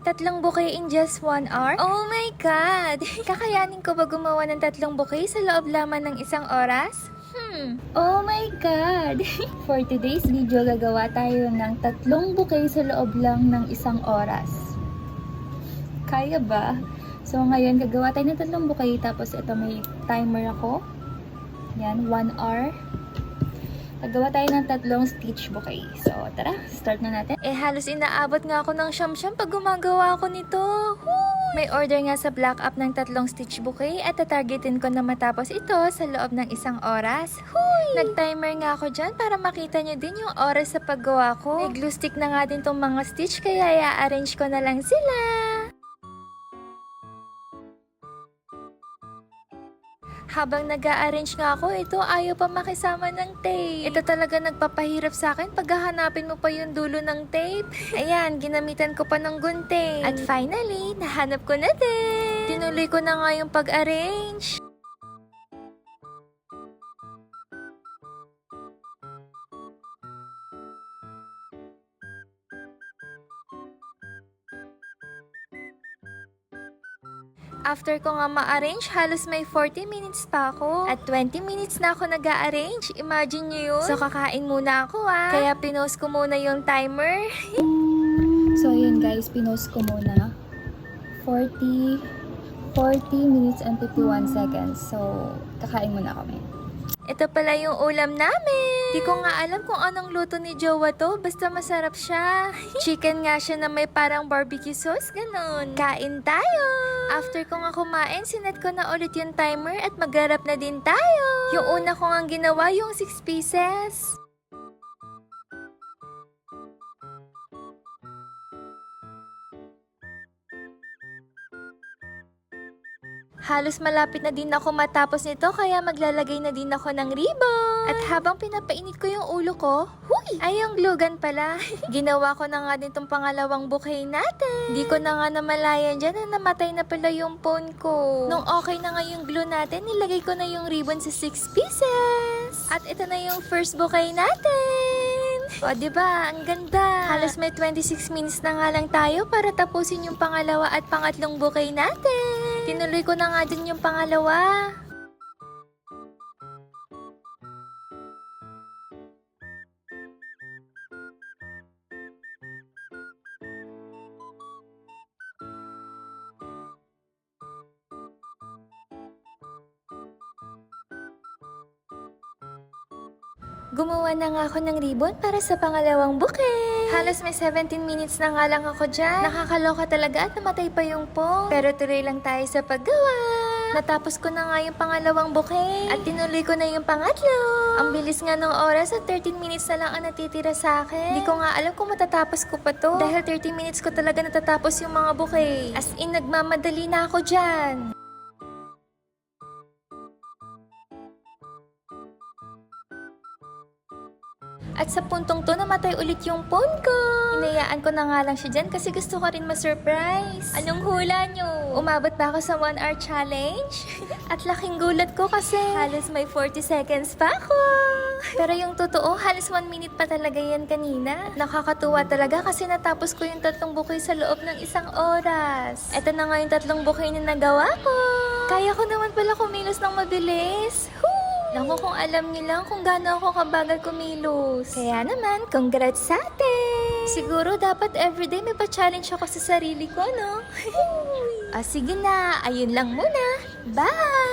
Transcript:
3 bouquet in just 1 hour? Oh my God! Kakayanin ko ba gumawa ng 3 bouquet sa loob lamang ng 1 oras? Oh my God! For today's video, gagawa tayo ng 3 bouquet sa loob lang ng 1 oras. Kaya ba? So ngayon, gagawa tayo ng 3 bouquet, tapos ito may timer ako. Yan, 1 hour. Gagawa tayo ng 3 stitch bouquet. So, tara, start na natin. Halos inaabot nga ako ng siyam-siyam pag gumagawa ako nito. May order nga sa Black Up ng 3 stitch bouquet at tatargetin ko na matapos ito sa loob ng 1 oras. Nag-timer nga ako dyan para makita nyo din yung oras sa paggawa ko. May glue stick na nga din tong mga stitch kaya i-arrange ko na lang sila. Habang nag-a-arrange nga ako, ito ayaw pa makisama ng tape. Ito talaga nagpapahirap sa akin pag hahanapin mo pa yung dulo ng tape. Ayan, ginamitan ko pa ng gunting. At finally, nahanap ko na din. Tinuloy ko na nga yung pag-arrange. After ko nga ma-arrange, halos may 40 minutes pa ako. At 20 minutes na ako nag-a-arrange. Imagine nyo yun. So, kakain muna ako Kaya pinost ko muna yung timer. So, yun guys, pinost ko muna. 40 minutes and 51 seconds. So, kakain muna kami. Ito pala yung ulam namin. Di ko nga alam kung anong luto ni Jowa to. Basta masarap siya. Chicken nga siya na may parang barbecue sauce. Ganon. Kain tayo. After ko nga kumain, sinet ko na ulit yung timer at magharap na din tayo. Yung una ko nga ginawa yung 6 pieces. Halos malapit na din ako matapos nito kaya maglalagay na din ako ng ribbon. At habang pinapainit ko yung ulo ko, ay yung glue gun pala. Ginawa ko na nga din tong pangalawang bouquet natin. Di ko na nga namalayan dyan na namatay na pala yung phone ko. Nung okay na nga yung glue natin, nilagay ko na yung ribbon sa 6 pieces. At ito na yung first bouquet natin. O, diba? Ang ganda. Halos may 26 minutes na nga lang tayo para tapusin yung pangalawa at pangatlong bouquet natin. Tinuloy ko na nga din yung pangalawa. Gumawa na nga ako ng ribbon para sa pangalawang bouquet. Halos may 17 minutes na nga lang ako dyan. Nakakaloka talaga at namatay pa yung phone. Pero tuloy lang tayo sa paggawa. Natapos ko na nga yung pangalawang bouquet. At tinuloy ko na yung pangatlo. Ang bilis nga ng oras at 13 minutes na lang ang natitira sa akin. Hindi ko nga alam kung matatapos ko pa to. Dahil 30 minutes ko talaga natatapos yung mga bouquet. As in, nagmamadali na ako dyan. At sa puntong to, namatay ulit yung phone ko. Hinayaan ko na nga lang siya dyan kasi gusto ko rin ma-surprise. Anong hula nyo? Umabot ba ako sa 1 hour challenge? At laking gulat ko kasi halos may 40 seconds pa ako. Pero yung totoo, halos 1 minute pa talaga yan kanina. Nakakatuwa talaga kasi natapos ko yung 3 bouquet sa loob ng 1 oras. Ito na nga yung 3 bouquet na nagawa ko. Kaya ko naman pala kumilos ng mabilis. Naku, kung alam niyo lang kung gaano ako kabagal kumilos. Kaya naman, congrats sa atin! Siguro dapat everyday may pa-challenge ako sa sarili ko, no? Sige na, ayun lang muna. Bye!